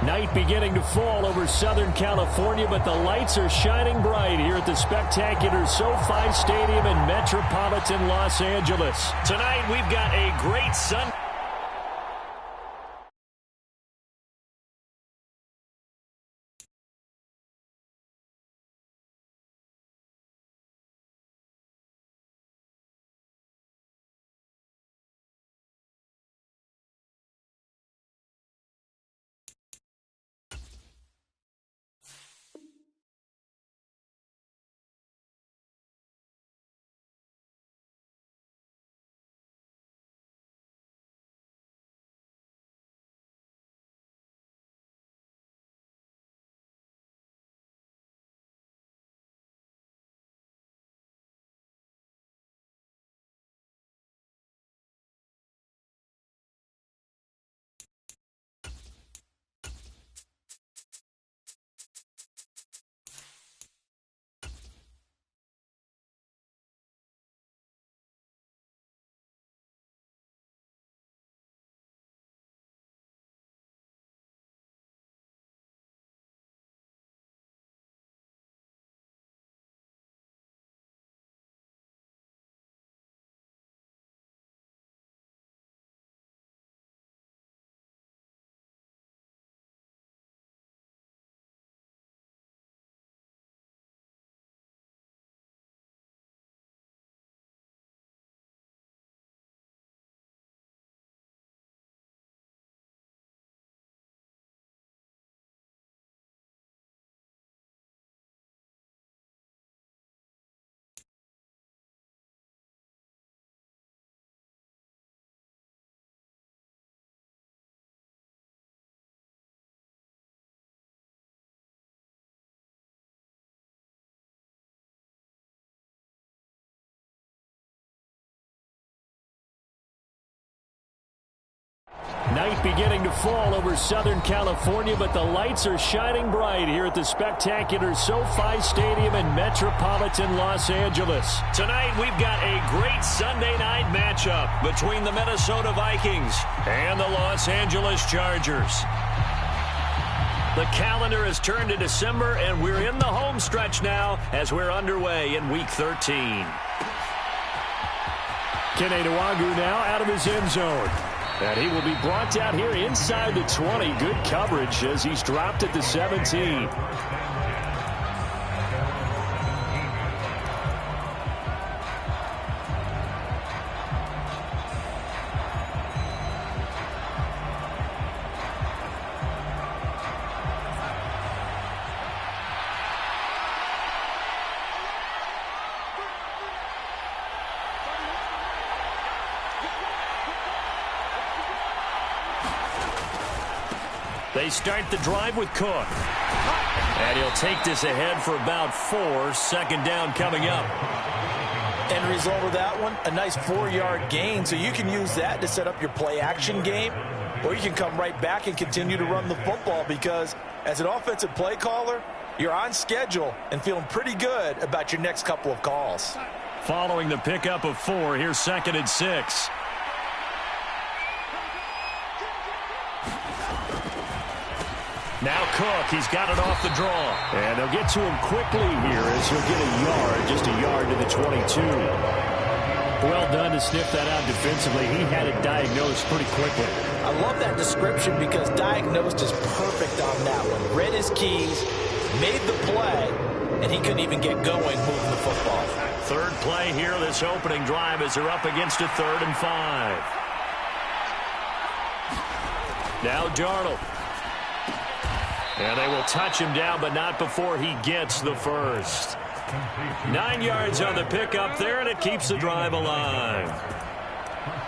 Night beginning to fall over Southern California, but the lights are shining bright here at the spectacular SoFi Stadium in metropolitan Los Angeles. Tonight, we've got a great Sunday. Night beginning to fall over Southern California, but the lights are shining bright here at the spectacular SoFi Stadium in metropolitan Los Angeles. Tonight, we've got a great Sunday night matchup between the Minnesota Vikings and the Los Angeles Chargers. The calendar has turned to December, and we're in the home stretch now as we're underway in Week 13. Kene Nwangwu now out of his end zone. And he will be brought down here inside the 20. Good coverage as he's dropped at the 17. They start the drive with Cook. And he'll take this ahead for about 4. Second down coming up. End result of that one, a nice 4-yard gain. So you can use that to set up your play-action game, or you can come right back and continue to run the football because as an offensive play caller, you're on schedule and feeling pretty good about your next couple of calls. Following the pickup of 4, here's 2nd and 6. Now Cook, he's got it off the draw. And they'll get to him quickly here as he'll get a yard, just a yard to the 22. Well done to sniff that out defensively. He had it diagnosed pretty quickly. I love that description because diagnosed is perfect on that one. Read his keys, made the play, and he couldn't even get going moving the football. Third play here, this opening drive as they're up against a 3rd and 5. Now Darnold. And they will touch him down, but not before he gets the first. 9 yards on the pickup there, and it keeps the drive alive.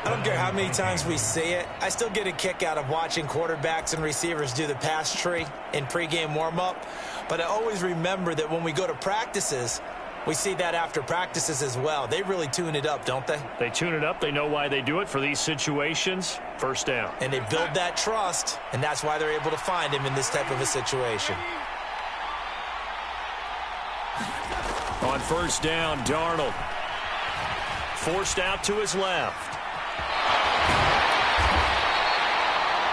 I don't care how many times we see it. I still get a kick out of watching quarterbacks and receivers do the pass tree in pregame warm-up. But I always remember that when we go to practices, we see that after practices as well. They really tune it up, don't they? They tune it up. They know why they do it for these situations. First down. And they build that trust, and that's why they're able to find him in this type of a situation. On first down, Darnold. Forced out to his left.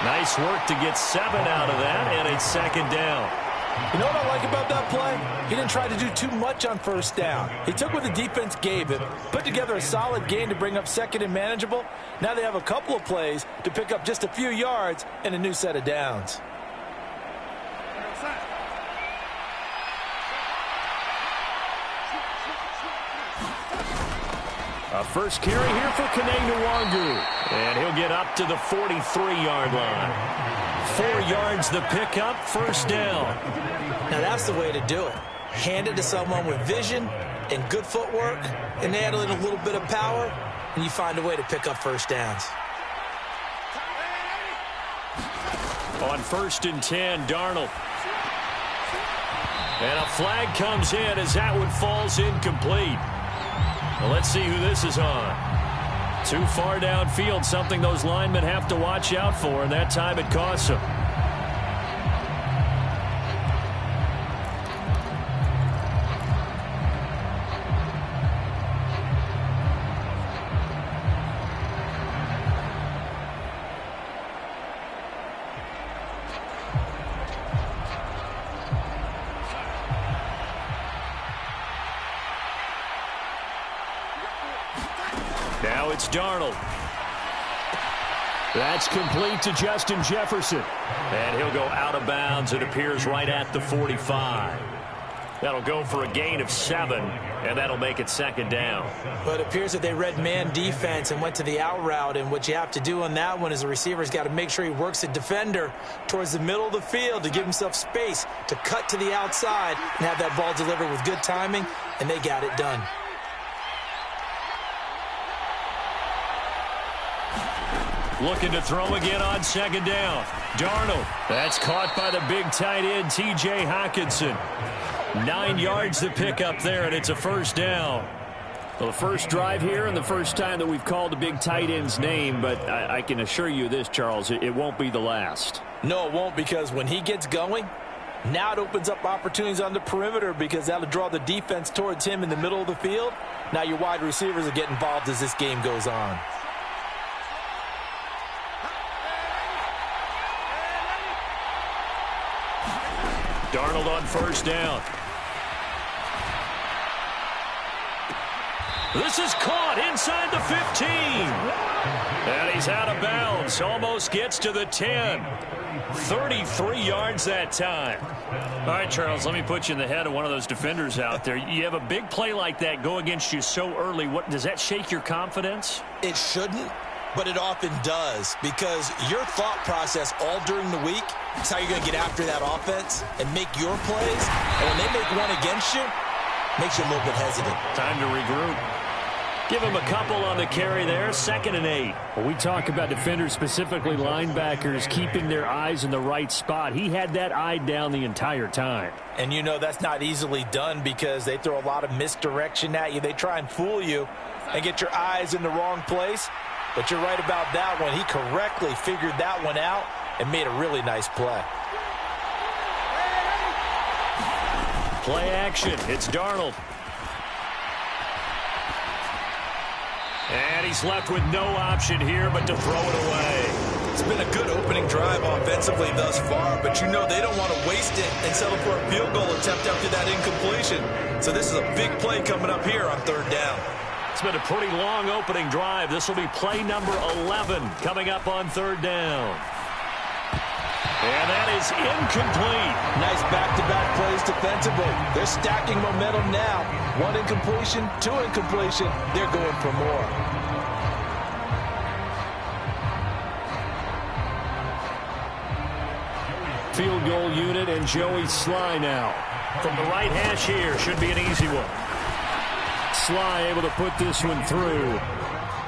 Nice work to get 7 out of that, and it's second down. You know what I like about that play? He didn't try to do too much on first down. He took what the defense gave him, put together a solid gain to bring up second and manageable. Now they have a couple of plays to pick up just a few yards and a new set of downs. A first carry here for Kane-Nwangu, and he'll get up to the 43-yard line. 4 yards the pickup, first down. Now that's the way to do it. Hand it to someone with vision and good footwork, and add in a little bit of power, and you find a way to pick up first downs. On 1st and 10, Darnold. And a flag comes in as that one falls incomplete. Well, let's see who this is on. Too far downfield, something those linemen have to watch out for, and that time it costs them. Now it's Darnold. That's complete to Justin Jefferson. And he'll go out of bounds. It appears right at the 45. That'll go for a gain of 7, and that'll make it second down. But it appears that they read man defense and went to the out route, and what you have to do on that one is the receiver's got to make sure he works the defender towards the middle of the field to give himself space to cut to the outside and have that ball delivered with good timing, and they got it done. Looking to throw again on second down. Darnold. That's caught by the big tight end, T.J. Hockenson. 9 yards to pick up there, and it's a first down. Well, the first drive here and the first time that we've called the big tight end's name, but I can assure you this, Charles, it won't be the last. No, it won't, because when he gets going, now it opens up opportunities on the perimeter because that'll draw the defense towards him in the middle of the field. Now your wide receivers will get involved as this game goes on. Darnold on first down. This is caught inside the 15. And he's out of bounds. Almost gets to the 10. 33 yards that time. All right, Charles, let me put you in the head of one of those defenders out there. You have a big play like that go against you so early. What does that shake your confidence? It shouldn't, but it often does, because your thought process all during the week is how you're going to get after that offense and make your plays. And when they make one against you, makes you a little bit hesitant. Time to regroup. Give him a couple on the carry there, 2nd and 8. Well, we talk about defenders, specifically linebackers, keeping their eyes in the right spot. He had that eye down the entire time. And you know that's not easily done because they throw a lot of misdirection at you. They try and fool you and get your eyes in the wrong place. But you're right about that one. He correctly figured that one out and made a really nice play. Play action. It's Darnold. And he's left with no option here but to throw it away. It's been a good opening drive offensively thus far, but you know they don't want to waste it and settle for a field goal attempt after that incompletion. So this is a big play coming up here on 3rd down. It's been a pretty long opening drive. This will be play number 11 coming up on 3rd down. And that is incomplete. Nice back-to-back plays defensively. They're stacking momentum now. 1 incompletion, 2 incompletion. They're going for more. Field goal unit and Joey Sly now. From the right hash here, should be an easy one. Sly able to put this one through.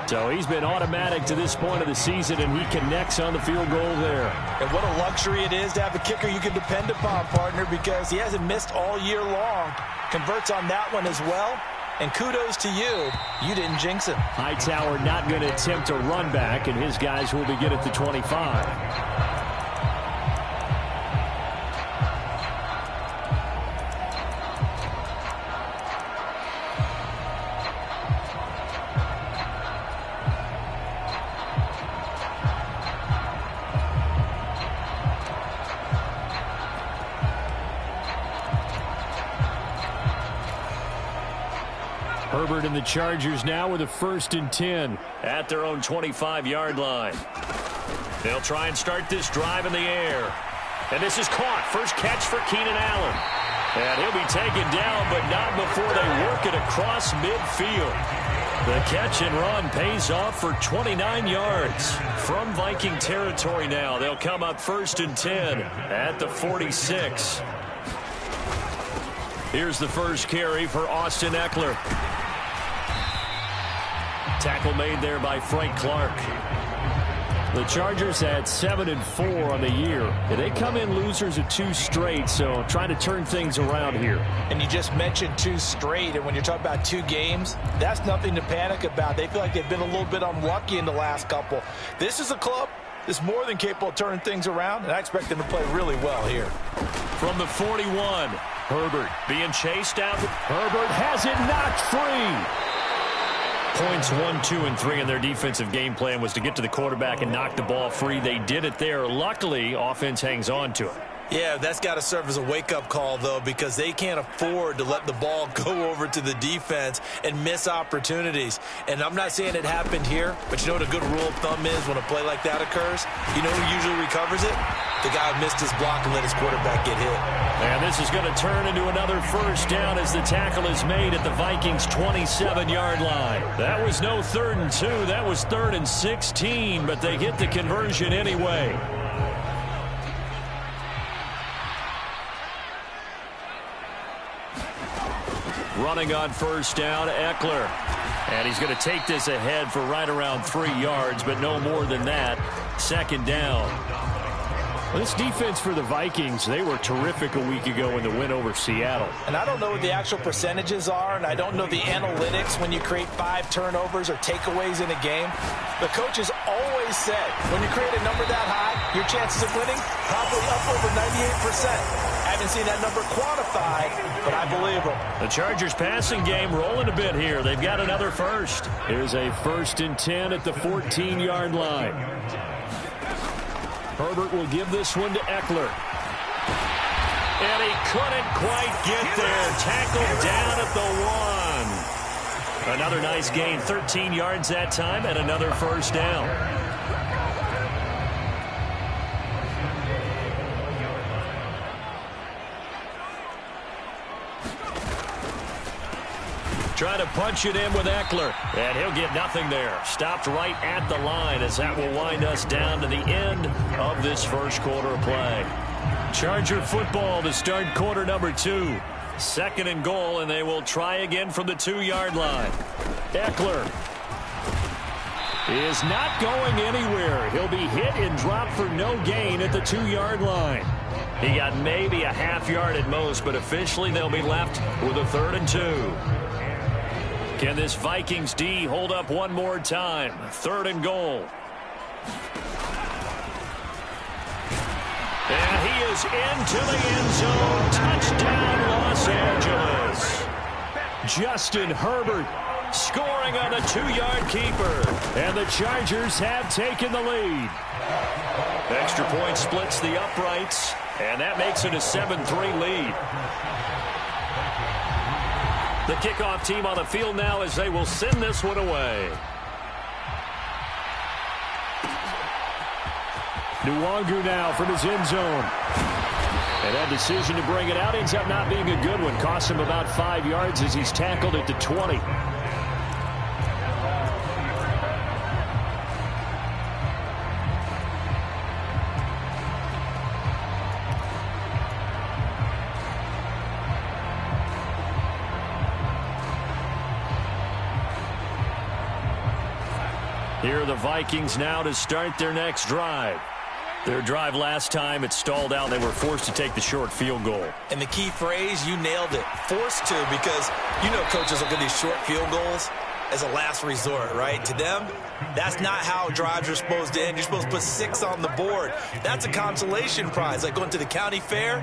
So he's been automatic to this point of the season, and he connects on the field goal there. And what a luxury it is to have a kicker you can depend upon, partner, because he hasn't missed all year long. Converts on that one as well. And kudos to you. You didn't jinx him. Hightower not going to attempt a run back, and his guys will begin at the 25. Herbert and the Chargers now with a 1st and 10 at their own 25-yard line. They'll try and start this drive in the air. And this is caught. First catch for Keenan Allen. And he'll be taken down, but not before they work it across midfield. The catch and run pays off for 29 yards. From Viking territory now, they'll come up 1st and 10 at the 46. Here's the first carry for Austin Eckler. Tackle made there by Frank Clark. The Chargers had 7-4 on the year. They come in losers of 2 straight, so trying to turn things around here. And you just mentioned 2 straight, and when you're talking about 2 games, that's nothing to panic about. They feel like they've been a little bit unlucky in the last couple. This is a club that's more than capable of turning things around, and I expect them to play really well here. From the 41, Herbert being chased out. Herbert has it knocked free. Points 1, 2, and 3 in their defensive game plan was to get to the quarterback and knock the ball free. They did it there. Luckily, offense hangs on to it. Yeah, that's got to serve as a wake-up call, though, because they can't afford to let the ball go over to the defense and miss opportunities. And I'm not saying it happened here, but you know what a good rule of thumb is when a play like that occurs? You know who usually recovers it? The guy who missed his block and let his quarterback get hit. And this is going to turn into another first down as the tackle is made at the Vikings' 27-yard line. That was no 3rd and 2. That was 3rd and 16, but they get the conversion anyway. Running on first down, Eckler. And he's going to take this ahead for right around 3 yards, but no more than that. 2nd down. Well, this defense for the Vikings, they were terrific a week ago in the win over Seattle. And I don't know what the actual percentages are, and I don't know the analytics when you create 5 turnovers or takeaways in a game. The coaches always said, when you create a number that high, your chances of winning probably up over 98%. I haven't seen that number quantified, but I believe them. The Chargers passing game rolling a bit here. They've got another first. Here's a 1st and 10 at the 14-yard line. Herbert will give this one to Eckler. And he couldn't quite get there. Tackled down at the 1. Another nice gain, 13 yards that time, and another first down. Trying to punch it in with Eckler. And he'll get nothing there. Stopped right at the line as that will wind us down to the end of this first quarter of play. Charger football to start quarter number 2. 2nd and goal, and they will try again from the 2-yard line. Eckler is not going anywhere. He'll be hit and dropped for no gain at the 2-yard line. He got maybe a half yard at most, but officially they'll be left with a 3rd and 2. Can this Vikings D hold up one more time? 3rd and goal. And he is into the end zone. Touchdown, Los Angeles. Justin Herbert scoring on the 2-yard keeper. And the Chargers have taken the lead. Extra point splits the uprights, and that makes it a 7-3 lead. The kickoff team on the field now as they will send this one away. Nwangu now from his end zone. And that decision to bring it out ends up not being a good one. Cost him about 5 yards as he's tackled at the 20. Here are the Vikings now to start their next drive. Their drive last time, it stalled out. They were forced to take the short field goal. And the key phrase, you nailed it. Forced to, because you know coaches look at these short field goals as a last resort, right? To them, that's not how drives are supposed to end. You're supposed to put 6 on the board. That's a consolation prize, like going to the county fair.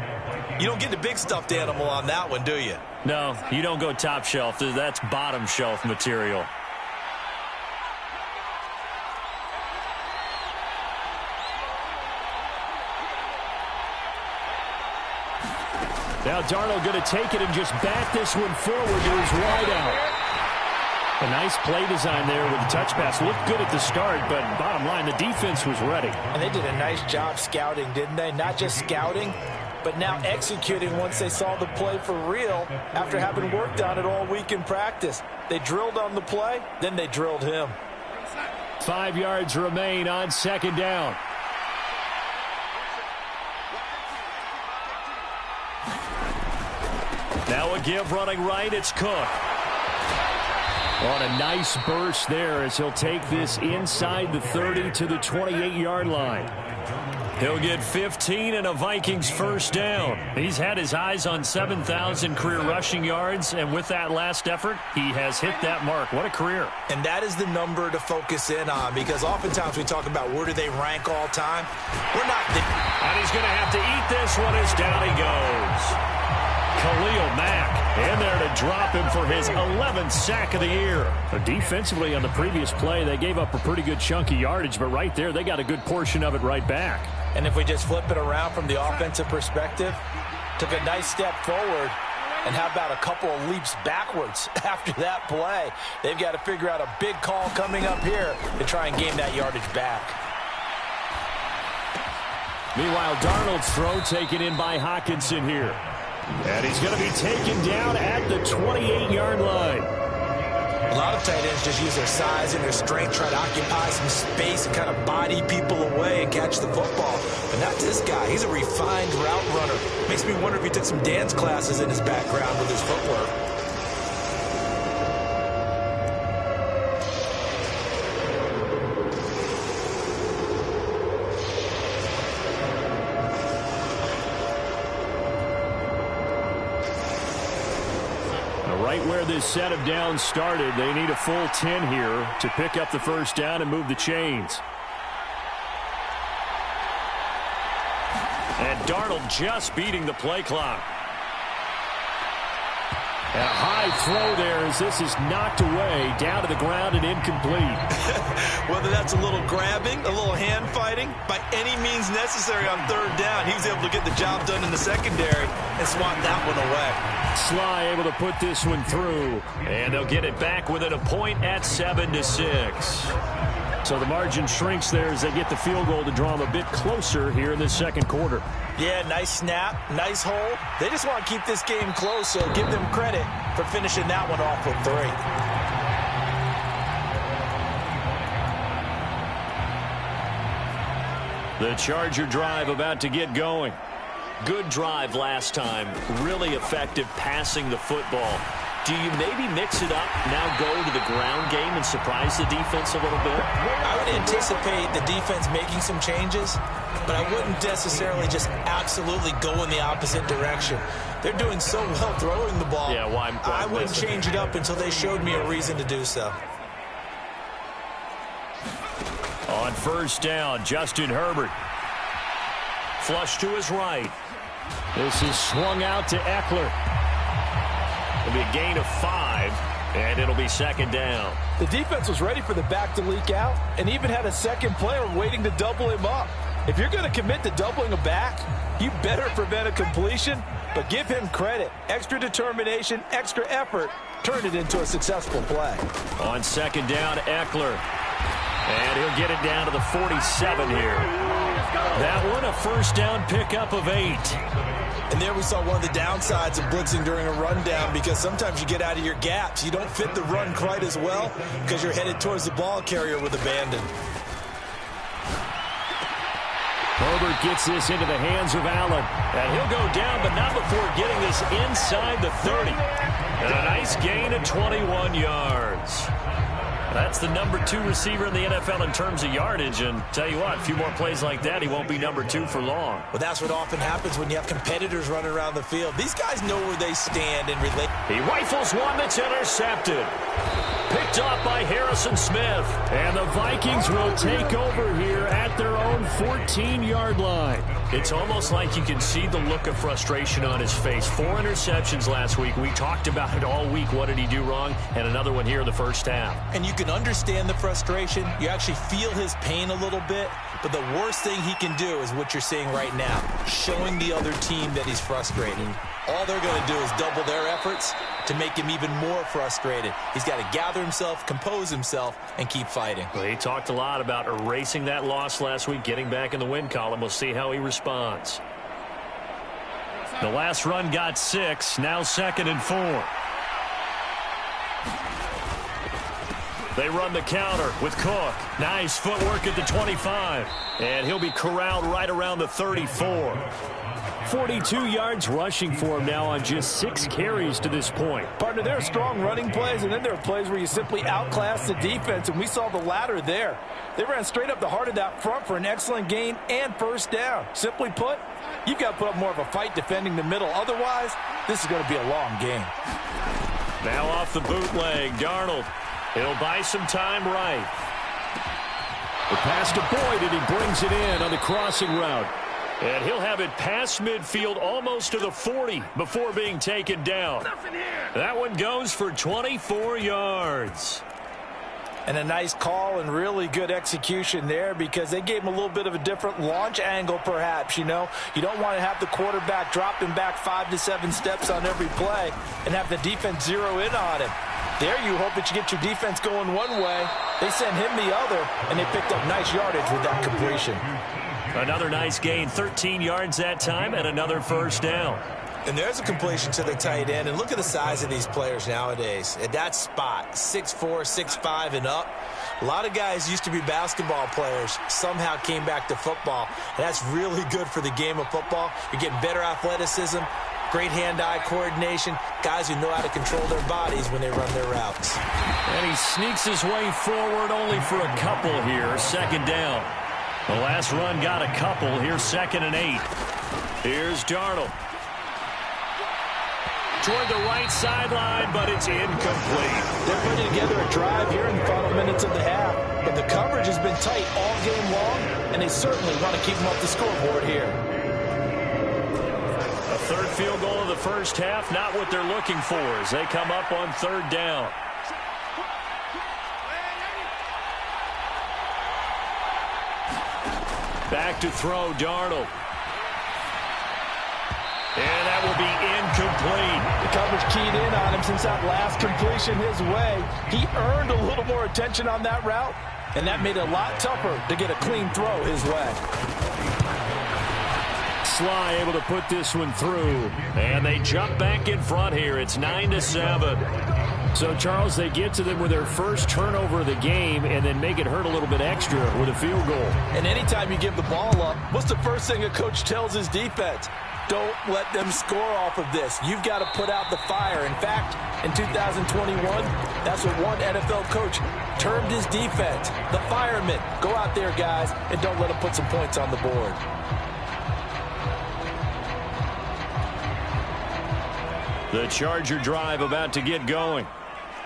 You don't get the big stuffed animal on that one, do you? No, you don't go top shelf. That's bottom shelf material. Now Darnold going to take it and just back this one forward to his wideout. A nice play design there with the touch pass. Looked good at the start, but bottom line, the defense was ready. And they did a nice job scouting, didn't they? Not just scouting, but now executing once they saw the play for real after having worked on it all week in practice. They drilled on the play, then they drilled him. 5 yards remain on second down. Now a give running right, it's Cook. On a nice burst there as he'll take this inside the 30 to the 28-yard line. He'll get 15 and a Vikings first down. He's had his eyes on 7,000 career rushing yards, and with that last effort, he has hit that mark. What a career. And that is the number to focus in on, because oftentimes we talk about where do they rank all time. We're not there. And he's going to have to eat this one as down he goes. Khalil Mack in there to drop him for his 11th sack of the year. Defensively on the previous play, they gave up a pretty good chunk of yardage, but right there, they got a good portion of it right back. And if we just flip it around from the offensive perspective, took a nice step forward, and how about a couple of leaps backwards after that play? They've got to figure out a big call coming up here to try and gain that yardage back. Meanwhile, Darnold's throw taken in by Hockenson here. And he's going to be taken down at the 28-yard line. A lot of tight ends just use their size and their strength, try to occupy some space and kind of body people away and catch the football. But not this guy. He's a refined route runner. Makes me wonder if he took some dance classes in his background with his footwork. Right where this set of downs started, they need a full 10 here to pick up the first down and move the chains. And Darnold just beating the play clock. And a high throw there as this is knocked away, down to the ground and incomplete. Whether that's a little grabbing, a little hand fighting, by any means necessary on third down, he was able to get the job done in the secondary and swat that one away. Sly able to put this one through, and they'll get it back within a point at 7-6. So the margin shrinks there as they get the field goal to draw them a bit closer here in the second quarter. Yeah, nice snap, nice hold. They just want to keep this game close, so give them credit for finishing that one off with 3. The Charger drive about to get going. Good drive last time. Really effective passing the football. Do you maybe mix it up, now go to the ground game and surprise the defense a little bit? I would anticipate the defense making some changes, but I wouldn't necessarily just absolutely go in the opposite direction. They're doing so well throwing the ball. Yeah, why I wouldn't change it up until they showed me a reason to do so. On first down, Justin Herbert. Flush to his right. This is swung out to Eckler. It'll be a gain of 5, and it'll be second down. The defense was ready for the back to leak out and even had a second player waiting to double him up. If you're going to commit to doubling a back, you better prevent a completion, but give him credit. Extra determination, extra effort, turned it into a successful play. On second down, Eckler. And he'll get it down to the 47 here. That one, a first down pickup of 8. And there we saw one of the downsides of blitzing during a rundown, because sometimes you get out of your gaps. You don't fit the run quite as well because you're headed towards the ball carrier with abandon. Herbert gets this into the hands of Allen. And he'll go down, but not before getting this inside the 30. And a nice gain of 21 yards. That's the number 2 receiver in the NFL in terms of yardage. And tell you what, a few more plays like that, he won't be number 2 for long. Well, that's what often happens when you have competitors running around the field. These guys know where they stand and relate. He rifles one that's intercepted. Picked off by Harrison Smith. And the Vikings will take over here at their own 14-yard line. It's almost like you can see the look of frustration on his face. 4 interceptions last week. We talked about it all week. What did he do wrong? And another one here in the first half. And you can understand the frustration. You actually feel his pain a little bit. But the worst thing he can do is what you're seeing right now, showing the other team that he's frustrated. All they're going to do is double their efforts, to make him even more frustrated. He's got to gather himself, compose himself, and keep fighting. Well, he talked a lot about erasing that loss last week, getting back in the win column. We'll see how he responds. The last run got 6, now 2nd and 4. They run the counter with Cook. Nice footwork at the 25. And he'll be corralled right around the 34. 42 yards rushing for him now on just 6 carries to this point. Partner, there are strong running plays, and then there are plays where you simply outclass the defense, and we saw the latter there. They ran straight up the heart of that front for an excellent gain and first down. Simply put, you've got to put up more of a fight defending the middle. Otherwise, this is going to be a long game. Now off the bootleg, Darnold. He'll buy some time right. The pass to Boyd, and he brings it in on the crossing route. And he'll have it past midfield almost to the 40 before being taken down. That one goes for 24 yards. And a nice call and really good execution there because they gave him a little bit of a different launch angle perhaps, you know. You don't want to have the quarterback dropping back 5 to 7 steps on every play and have the defense zero in on him. There you hope that you get your defense going one way. They sent him the other, and they picked up nice yardage with that completion. Another nice gain, 13 yards that time, and another first down. And there's a completion to the tight end. And look at the size of these players nowadays. At that spot, 6'4", 6'5", and up. A lot of guys used to be basketball players, somehow came back to football. And that's really good for the game of football. You're getting better athleticism, great hand-eye coordination, guys who know how to control their bodies when they run their routes. And he sneaks his way forward only for a couple here, 2nd down. The last run got a couple. Here's 2nd and 8. Here's Darnold. Toward the right sideline, but it's incomplete. They're putting together a drive here in the final minutes of the half, but the coverage has been tight all game long, and they certainly want to keep them off the scoreboard here. A 3rd field goal of the first half, not what they're looking for as they come up on 3rd down. Back to throw, Darnold. And that will be incomplete. The coverage keyed in on him since that last completion his way. He earned a little more attention on that route, and that made it a lot tougher to get a clean throw his way. Sly able to put this one through. And they jump back in front here. It's 9-7. So, Charles, they get to them with their first turnover of the game and then make it hurt a little bit extra with a field goal. And anytime you give the ball up, what's the first thing a coach tells his defense? Don't let them score off of this. You've got to put out the fire. In fact, in 2021, that's what one NFL coach termed his defense. The firemen. Go out there, guys, and don't let them put some points on the board. The Charger drive about to get going.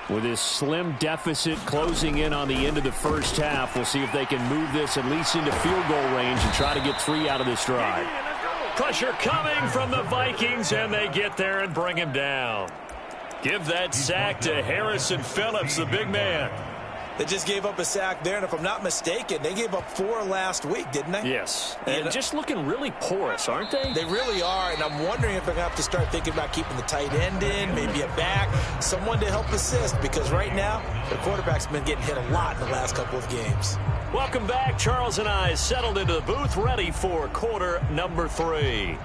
With this slim deficit closing in on the end of the first half, we'll see if they can move this at least into field goal range and try to get 3 out of this drive. Pressure coming from the Vikings, and they get there and bring him down. Give that sack to Harrison Phillips, the big man. They just gave up a sack there, and if I'm not mistaken, they gave up 4 last week, didn't they? Yes, and just looking really porous, aren't they? They really are, and I'm wondering if they're going to have to start thinking about keeping the tight end in, maybe a back, someone to help assist, because right now, the quarterback's been getting hit a lot in the last couple of games. Welcome back. Charles and I settled into the booth, ready for quarter number 3.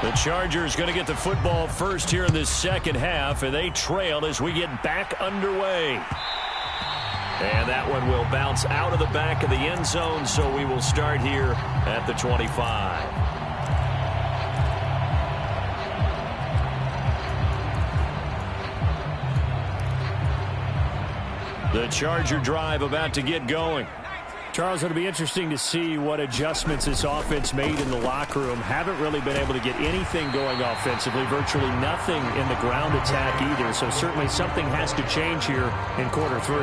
The Chargers going to get the football first here in this second half, and they trail as we get back underway. And that one will bounce out of the back of the end zone, so we will start here at the 25. The Charger drive about to get going. Charles, it'll be interesting to see what adjustments this offense made in the locker room. Haven't really been able to get anything going offensively, virtually nothing in the ground attack either. So certainly something has to change here in quarter 3.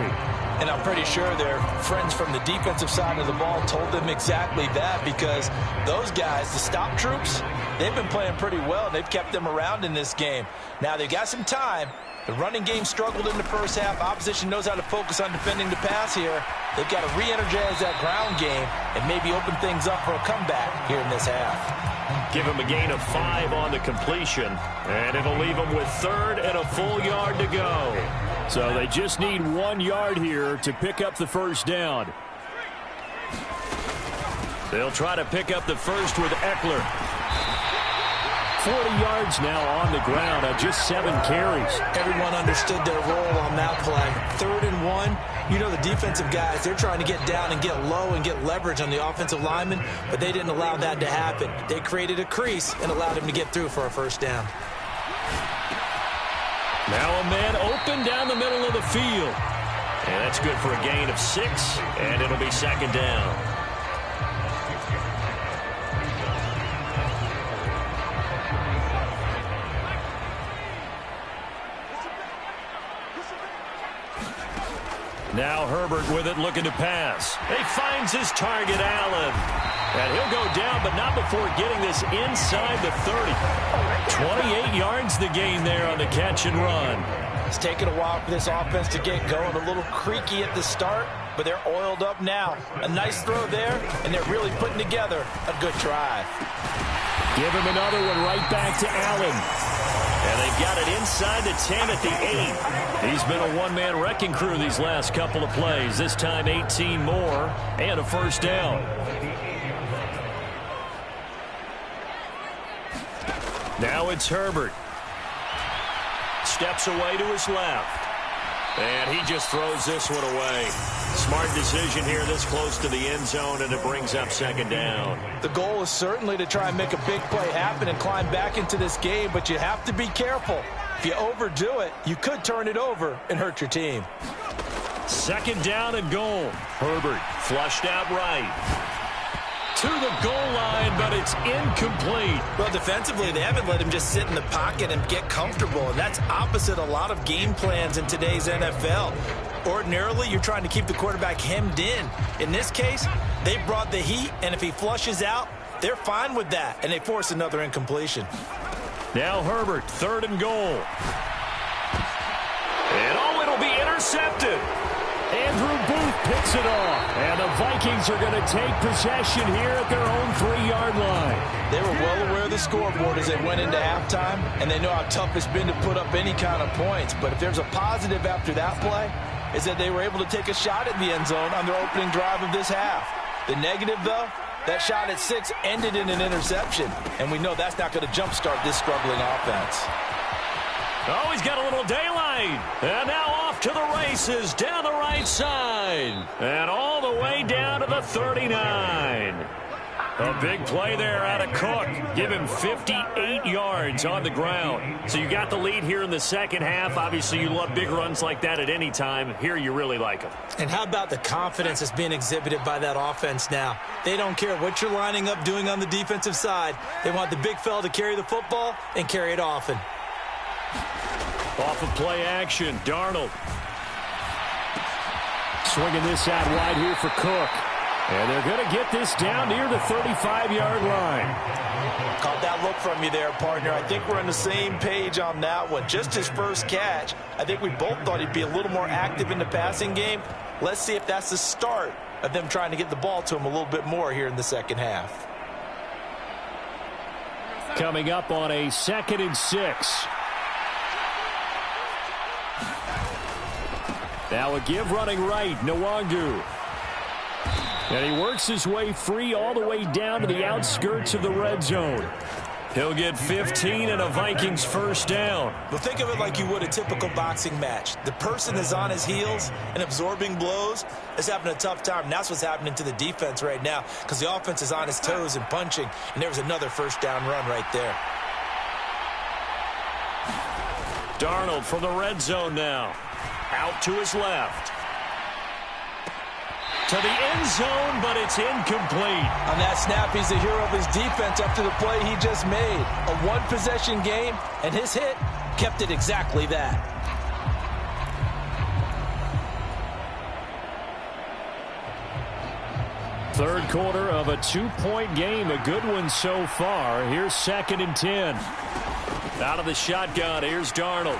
And I'm pretty sure their friends from the defensive side of the ball told them exactly that, because those guys, the stop troops, they've been playing pretty well, and they've kept them around in this game. Now, they've got some time. The running game struggled in the first half. Opposition knows how to focus on defending the pass here. They've got to re-energize that ground game and maybe open things up for a comeback here in this half. Give him a gain of 5 on the completion, and it'll leave him with 3rd and a full yard to go. So they just need 1 yard here to pick up the first down. They'll try to pick up the first with Eckler. 40 yards now on the ground on just 7 carries. Everyone understood their role on that play. 3rd and 1. You know the defensive guys, they're trying to get down and get low and get leverage on the offensive linemen, but they didn't allow that to happen. They created a crease and allowed him to get through for a first down. Now a man open down the middle of the field. And that's good for a gain of 6, and it'll be 2nd down. Now Herbert with it, looking to pass. He finds his target, Allen. And he'll go down, but not before getting this inside the 30. 28 yards the gain there on the catch and run. It's taken a while for this offense to get going. A little creaky at the start, but they're oiled up now. A nice throw there, and they're really putting together a good drive. Give him another one right back to Allen. And they've got it inside the 10 at the 8. He's been a one-man wrecking crew these last couple of plays. This time 18 more and a first down. Now it's Herbert. Steps away to his left. And he just throws this one away. Smart decision here this close to the end zone, and it brings up 2nd down. The goal is certainly to try and make a big play happen and climb back into this game, but you have to be careful. If you overdo it, you could turn it over and hurt your team. 2nd down and goal. Herbert flushed out right. To the goal line, but it's incomplete. Well, defensively, they haven't let him just sit in the pocket and get comfortable, and that's opposite a lot of game plans in today's NFL. Ordinarily, you're trying to keep the quarterback hemmed in. In this case, they brought the heat, and if he flushes out, they're fine with that, and they force another incompletion. Now Herbert, 3rd and goal. And it'll be intercepted. Andrew Booth picks it off. And the Vikings are going to take possession here at their own 3-yard line. They were well aware of the scoreboard as they went into halftime, and they know how tough it's been to put up any kind of points. But if there's a positive after that play, is that they were able to take a shot at the end zone on their opening drive of this half. The negative, though, that shot at 6 ended in an interception, and we know that's not going to jumpstart this struggling offense. Oh, he's got a little daylight. And now off to the races down the right side. And all the way down to the 39. A big play there out of Cook. Give him 58 yards on the ground. So you got the lead here in the second half. Obviously, you love big runs like that at any time. Here, you really like them. And how about the confidence that's being exhibited by that offense now? They don't care what you're lining up doing on the defensive side. They want the big fella to carry the football and carry it often. Off of play action, Darnold. Swinging this out wide here for Cook. And they're going to get this down near the 35-yard line. Caught that look from you there, partner. I think we're on the same page on that one. Just his first catch. I think we both thought he'd be a little more active in the passing game. Let's see if that's the start of them trying to get the ball to him a little bit more here in the second half. Coming up on a 2nd and 6. Now a give running right, Nwangu. And he works his way free all the way down to the outskirts of the red zone. He'll get 15 and a Vikings first down. Well, think of it like you would a typical boxing match. The person is on his heels and absorbing blows is having a tough time. And that's what's happening to the defense right now because the offense is on his toes and punching. And there's another first down run right there. Darnold from the red zone now. Out to his left. To the end zone, but it's incomplete. On that snap, he's the hero of his defense after the play he just made. A one-possession game, and his hit kept it exactly that. Third quarter of a 2-point game. A good one so far. Here's 2nd and 10. Out of the shotgun. Here's Darnold.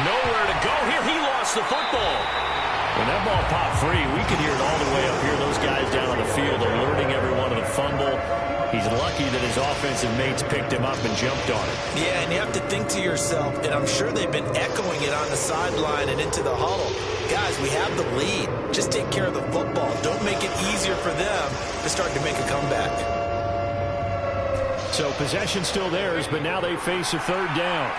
Nowhere to go here. He lost the football. When that ball popped free, we could hear it all the way up here. Those guys down on the field alerting everyone of the fumble. He's lucky that his offensive mates picked him up and jumped on it. Yeah, and you have to think to yourself, and I'm sure they've been echoing it on the sideline and into the huddle. Guys, we have the lead. Just take care of the football. Don't make it easier for them to start to make a comeback. So possession still theirs, but now they face a 3rd down.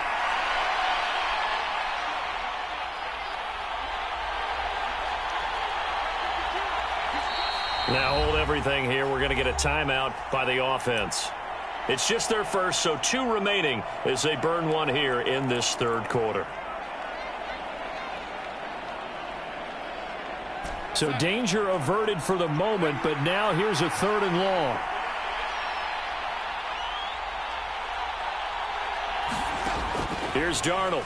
Now hold everything here. We're going to get a timeout by the offense. It's just their first, so 2 remaining as they burn one here in this 3rd quarter. So danger averted for the moment, but now here's a 3rd and long. Here's Darnold.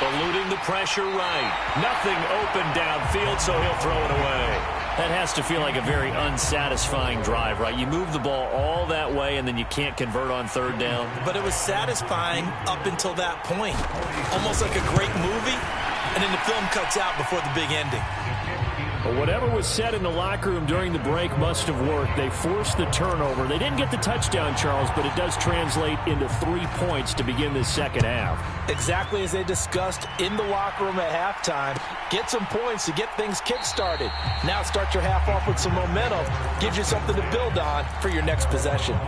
Eluding the pressure right. Nothing open downfield, so he'll throw it away. That has to feel like a very unsatisfying drive, right? You move the ball all that way, and then you can't convert on 3rd down. But it was satisfying up until that point. Almost like a great movie, and then the film cuts out before the big ending. Well, whatever was said in the locker room during the break must have worked. They forced the turnover. They didn't get the touchdown, Charles, but it does translate into 3 points to begin the second half. Exactly as they discussed in the locker room at halftime. Get some points to get things kick-started. Now start your half off with some momentum. Gives you something to build on for your next possession.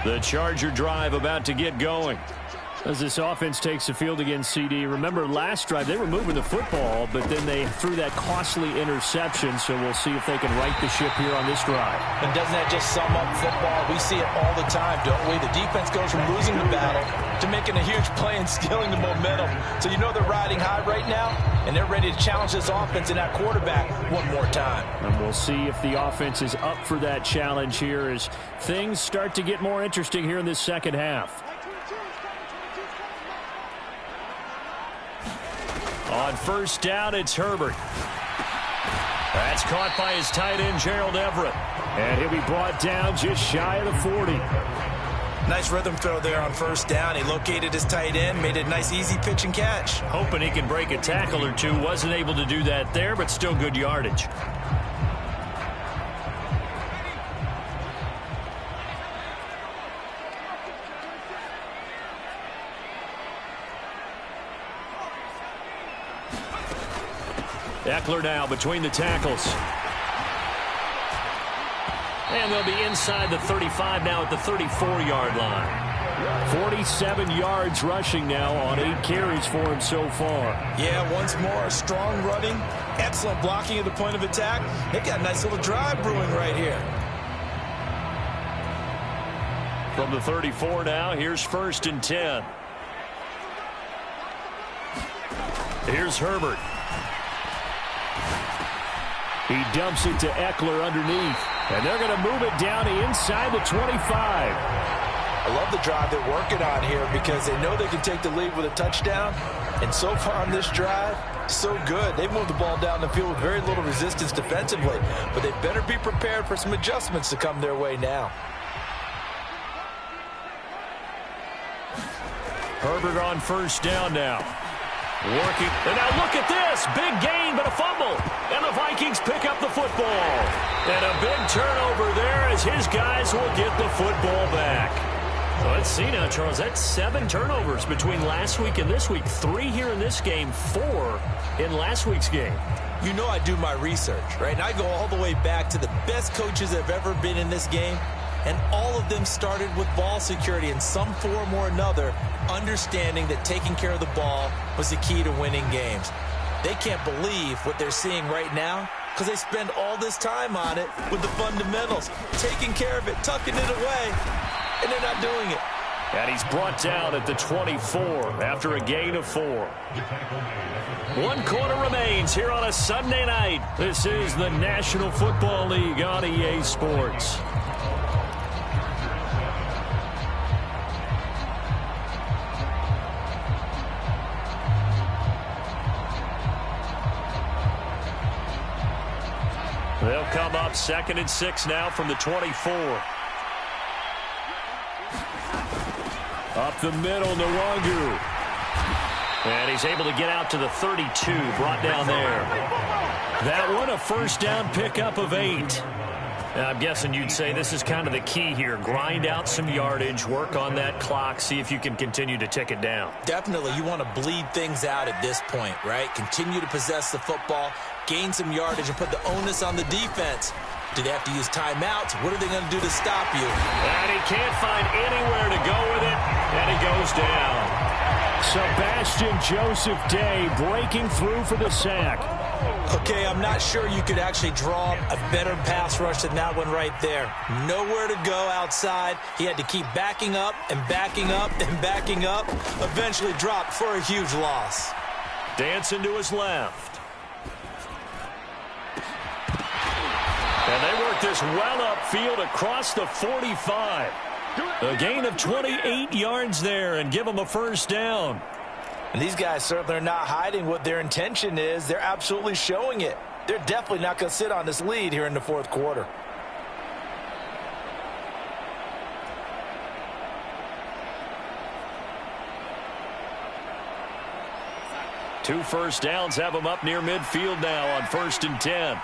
The Charger drive about to get going. As this offense takes the field against CD. Remember, last drive, they were moving the football, but then they threw that costly interception, so we'll see if they can right the ship here on this drive. And doesn't that just sum up football? We see it all the time, don't we? The defense goes from losing the battle to making a huge play and stealing the momentum. So you know they're riding high right now, and they're ready to challenge this offense and that quarterback one more time. And we'll see if the offense is up for that challenge here as things start to get more interesting here in this second half. On 1st down, it's Herbert. That's caught by his tight end, Gerald Everett. And he'll be brought down just shy of the 40. Nice rhythm throw there on 1st down. He located his tight end, made a nice easy pitch and catch. Hoping he can break a tackle or two. Wasn't able to do that there, but still good yardage. Eckler now between the tackles. And they'll be inside the 35 now at the 34-yard line. 47 yards rushing now on 8 carries for him so far. Yeah, once more, strong running, excellent blocking at the point of attack. They've got a nice little drive brewing right here. From the 34 now, here's 1st and 10. Here's Herbert. He dumps it to Eckler underneath. And they're going to move it down to inside the 25. I love the drive they're working on here because they know they can take the lead with a touchdown. And so far on this drive, so good. They've moved the ball down the field with very little resistance defensively. But they better be prepared for some adjustments to come their way now. Herbert on 1st down now. Working, and now look at this, big gain but a fumble, and the Vikings pick up the football, and a big turnover there as his guys will get the football back. So let's see now, Charles, that's 7 turnovers between last week and this week, 3 here in this game, 4 in last week's game. You know I do my research, right? And I go all the way back to the best coaches that have ever been in this game, and all of them started with ball security in some form or another, understanding that taking care of the ball was the key to winning games. They can't believe what they're seeing right now because they spend all this time on it with the fundamentals, taking care of it, tucking it away, and they're not doing it. And he's brought down at the 24 after a gain of 4. 1 quarter remains here on a Sunday night. This is the National Football League on EA Sports. They'll come up 2nd and 6 now from the 24. Up the middle, Nwangu. And he's able to get out to the 32, brought down there. That one, a first down pickup of 8. And I'm guessing you'd say this is kind of the key here. Grind out some yardage, work on that clock, see if you can continue to tick it down. Definitely, you want to bleed things out at this point, right? Continue to possess the football, gain some yardage, and put the onus on the defense. Do they have to use timeouts? What are they going to do to stop you? And he can't find anywhere to go with it, and he goes down. Sebastian Joseph Day breaking through for the sack. Okay, I'm not sure you could actually draw a better pass rush than that one right there. Nowhere to go outside. He had to keep backing up and backing up and backing up. Eventually dropped for a huge loss. Dancing to his left. And they work this well upfield across the 45. A gain of 28 yards there and give them a first down. And these guys certainly are not hiding what their intention is. They're absolutely showing it. They're definitely not going to sit on this lead here in the 4th quarter. Two first downs have them up near midfield now on 1st and 10.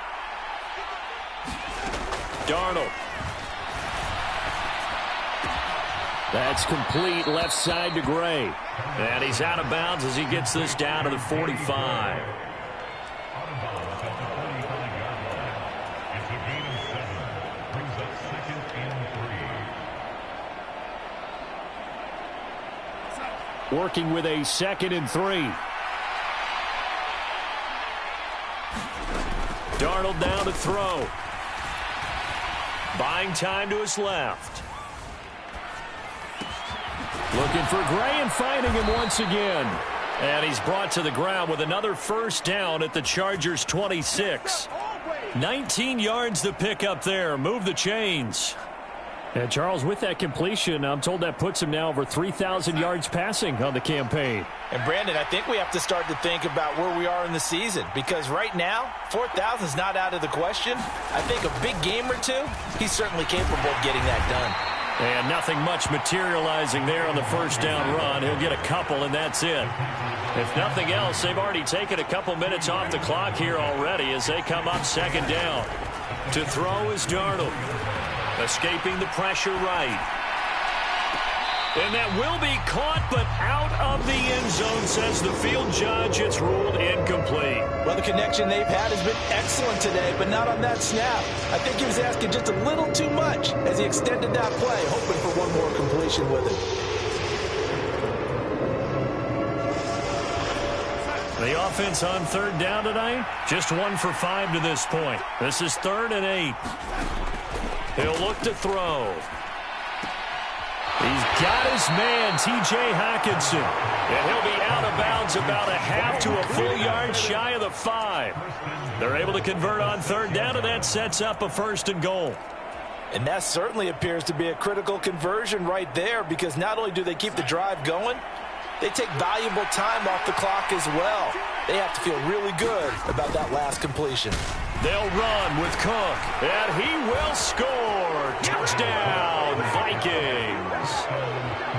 Darnold. That's complete left side to Gray. And he's out of bounds as he gets this down to the 45. Working with a 2nd and 3. Darnold down to throw. Buying time to his left. Looking for Gray and finding him once again. And he's brought to the ground with another first down at the Chargers' 26. 19 yards to pick up there. Move the chains. And Charles, with that completion, I'm told that puts him now over 3,000 yards passing on the campaign. And Brandon, I think we have to start to think about where we are in the season, because right now, 4,000 is not out of the question. I think a big game or two, he's certainly capable of getting that done. And nothing much materializing there on the first down run. He'll get a couple, and that's it. If nothing else, they've already taken a couple minutes off the clock here already as they come up 2nd down. To throw is Darnold. Escaping the pressure right. And that will be caught, but out of the end zone, says the field judge. It's ruled incomplete. Well, the connection they've had has been excellent today, but not on that snap. I think he was asking just a little too much as he extended that play, hoping for one more completion with it. The offense on 3rd down tonight, just 1 for 5 to this point. This is 3rd and 8. He'll look to throw. He's got his man, T.J. Hockenson. And he'll be out of bounds about a half to a full yard shy of the 5. They're able to convert on 3rd down, and that sets up a 1st and goal. And that certainly appears to be a critical conversion right there, because not only do they keep the drive going, they take valuable time off the clock as well. They have to feel really good about that last completion. They'll run with Cook, and he will score. Touchdown, Vikings.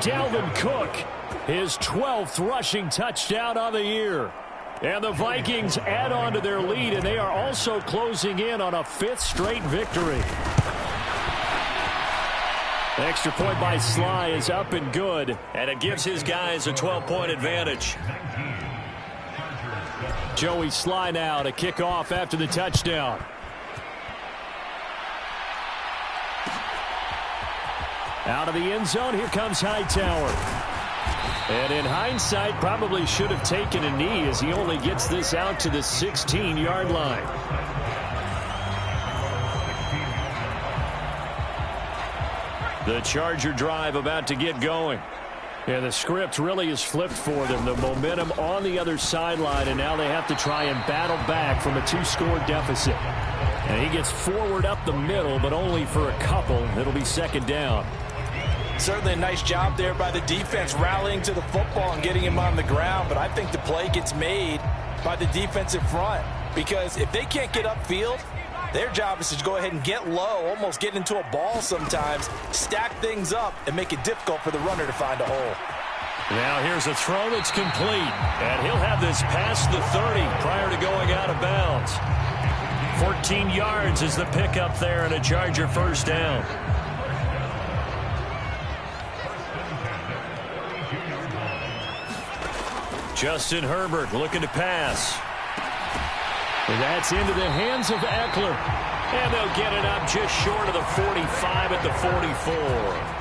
Dalvin Cook, his 12th rushing touchdown of the year. And the Vikings add on to their lead, and they are also closing in on a 5th straight victory. Extra point by Sly is up and good, and it gives his guys a 12-point advantage. Joey Sly now to kick off after the touchdown. Out of the end zone, here comes Hightower. And in hindsight, probably should have taken a knee as he only gets this out to the 16-yard line. The Charger drive about to get going. Yeah, the script really is flipped for them. The momentum on the other sideline, and now they have to try and battle back from a 2-score deficit. And he gets forward up the middle, but only for a couple. It'll be second down. Certainly a nice job there by the defense rallying to the football and getting him on the ground. But I think the play gets made by the defensive front, because if they can't get upfield, their job is to go ahead and get low, almost get into a ball sometimes, stack things up, and make it difficult for the runner to find a hole. Now here's a throw that's complete, and he'll have this past the 30 prior to going out of bounds. 14 yards is the pickup there, and a Charger first down. Justin Herbert looking to pass. And that's into the hands of Eckler. And they'll get it up just short of the 45 at the 44.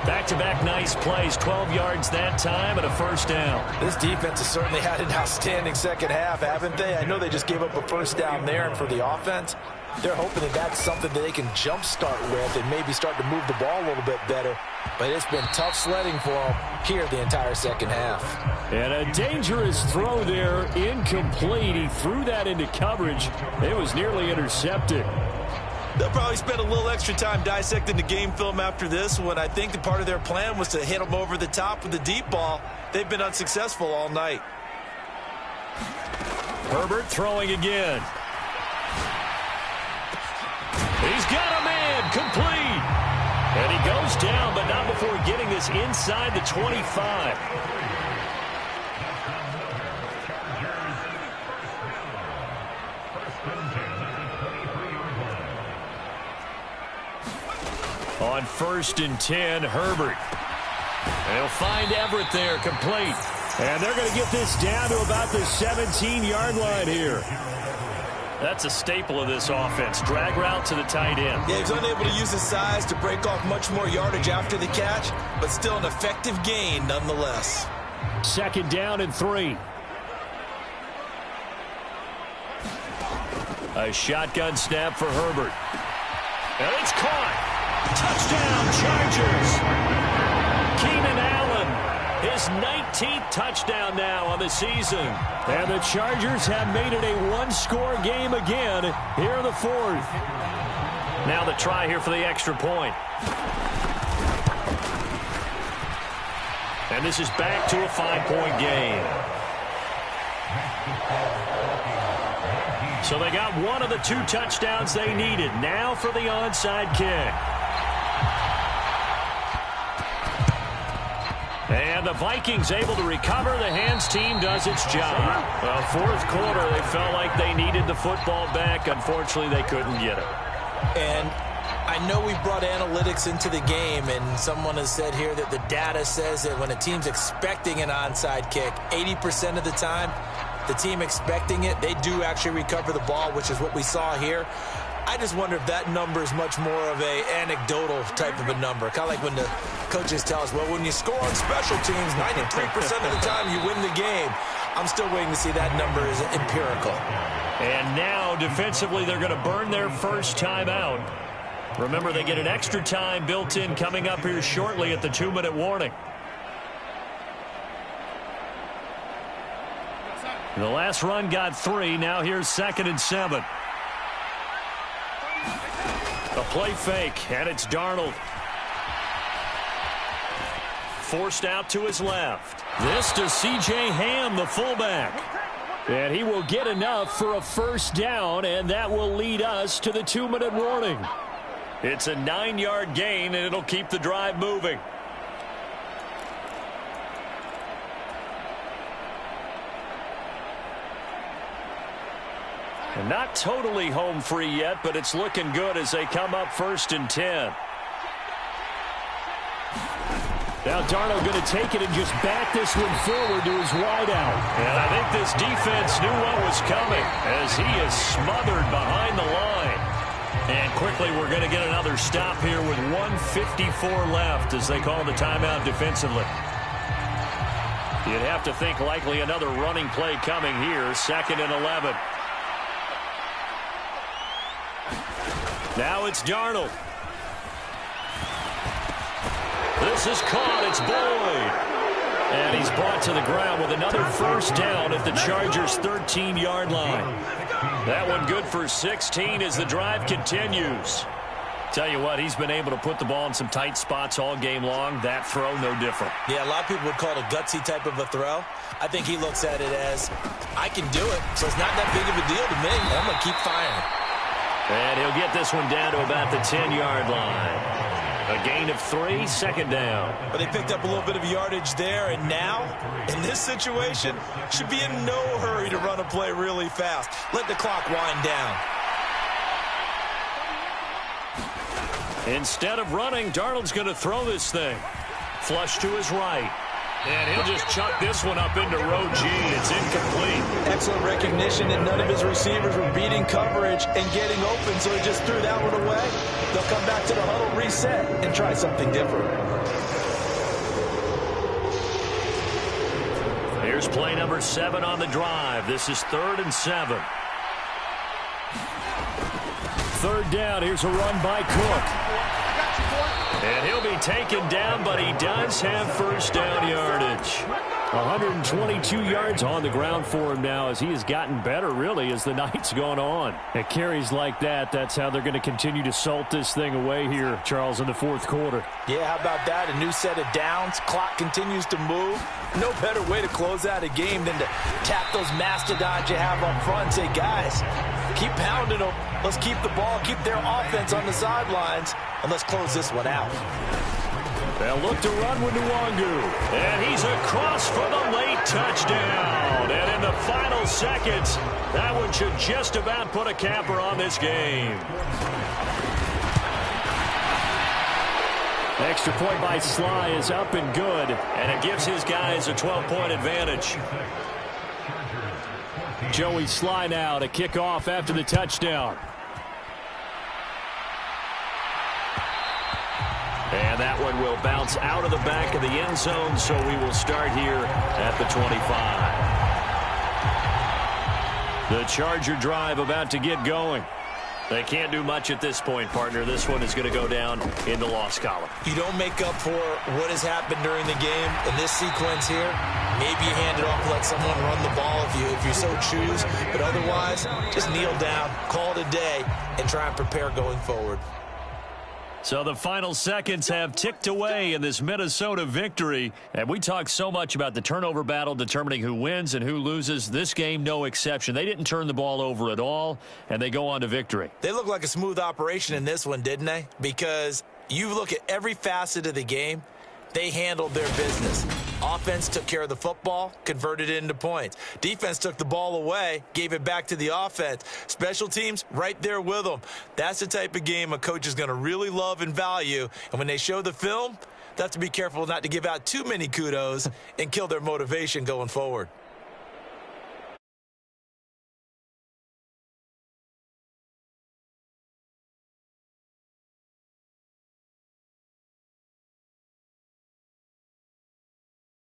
Back-to-back nice plays, 12 yards that time and a first down. This defense has certainly had an outstanding second half, haven't they? I know they just gave up a first down there, and for the offense, they're hoping that that's something that they can jumpstart with and maybe start to move the ball a little bit better. But it's been tough sledding for them here the entire second half. And a dangerous throw there, incomplete. He threw that into coverage. It was nearly intercepted. They'll probably spend a little extra time dissecting the game film after this one. I think the part of their plan was to hit them over the top with the deep ball. They've been unsuccessful all night. Herbert throwing again. He's got a man, complete. And he goes down, but not before getting this inside the 25. On 1st and 10, Herbert. They'll find Everett there, complete. And they're going to get this down to about the 17-yard line here. That's a staple of this offense. Drag route to the tight end. Yeah, he's unable to use his size to break off much more yardage after the catch, but still an effective gain nonetheless. Second down and 3. A shotgun snap for Herbert. And it's caught. Touchdown, Chargers. Keenan Allen, his 19th touchdown now on the season. And the Chargers have made it a one-score game again here in the 4th. Now the try here for the extra point. And this is back to a 5-point game. So they got one of the 2 touchdowns they needed. Now for the onside kick. And the Vikings able to recover. The hands team does its job. Well, 4th quarter, they felt like they needed the football back. Unfortunately, they couldn't get it. And I know we brought analytics into the game, and someone has said here that the data says that when a team's expecting an onside kick, 80% of the time, the team expecting it, they do actually recover the ball, which is what we saw here. I just wonder if that number is much more of a anecdotal type of a number. Kind of like when the coaches tell us, well, when you score on special teams, 93% of the time you win the game. I'm still waiting to see that number is empirical. And now, defensively, they're going to burn their first time out. Remember, they get an extra time built in coming up here shortly at the 2-minute warning. The last run got 3. Now here's 2nd and 7. A play fake, and it's Darnold. Forced out to his left. This to C.J. Ham, the fullback. And he will get enough for a first down, and that will lead us to the 2-minute warning. It's a 9-yard gain, and it'll keep the drive moving. And not totally home free yet, but it's looking good as they come up 1st and 10. Now Darnold going to take it and just back this one forward to his wideout. And I think this defense knew what was coming as he is smothered behind the line. And quickly we're going to get another stop here with 1:54 left as they call the timeout defensively. You'd have to think likely another running play coming here. 2nd and 11. Now it's Darnold. This is caught. It's Boyd. And he's brought to the ground with another first down at the Chargers' 13-yard line. That one good for 16 as the drive continues. Tell you what, he's been able to put the ball in some tight spots all game long. That throw, no different. Yeah, a lot of people would call it a gutsy type of a throw. I think he looks at it as, I can do it, so it's not that big of a deal to me. I'm going to keep firing. And he'll get this one down to about the 10-yard line. A gain of 3, second down. But they picked up a little bit of yardage there, and now, in this situation, should be in no hurry to run a play really fast. Let the clock wind down. Instead of running, Darnold's going to throw this thing. Flush to his right. And he'll just chuck this one up into row G. It's incomplete. Excellent recognition, and none of his receivers were beating coverage and getting open, so he just threw that one away. They'll come back to the huddle, reset, and try something different. Here's play number 7 on the drive. This is 3rd and 7. 3rd down. Here's a run by Cook. And he'll be taken down, but he does have first down yardage. 122 yards on the ground for him now as he has gotten better, really, as the night's gone on. At carries like that, that's how they're going to continue to salt this thing away here, Charles, in the 4th quarter. Yeah, how about that? A new set of downs. Clock continues to move. No better way to close out a game than to tap those mastodons you have up front and say, guys, keep pounding them. Let's keep the ball, keep their offense on the sidelines, and let's close this one out. They'll look to run with Nwangu. And he's across for the late touchdown. And in the final seconds, that one should just about put a capper on this game. Extra point by Sly is up and good. And it gives his guys a 12-point advantage. Joey Sly now to kick off after the touchdown. And that one will bounce out of the back of the end zone, so we will start here at the 25. The Charger drive about to get going. They can't do much at this point, partner. This one is going to go down in the loss column. You don't make up for what has happened during the game in this sequence here. Maybe you hand it off, let someone run the ball if you so choose. But otherwise, just kneel down, call it a day, and try and prepare going forward. So the final seconds have ticked away in this Minnesota victory. And we talk so much about the turnover battle determining who wins and who loses. This game, no exception. They didn't turn the ball over at all, and they go on to victory. They look like a smooth operation in this one, didn't they? Because you look at every facet of the game, they handled their business. Offense took care of the football, converted it into points. Defense took the ball away, gave it back to the offense. Special teams, right there with them. That's the type of game a coach is going to really love and value. And when they show the film, they have to be careful not to give out too many kudos and kill their motivation going forward.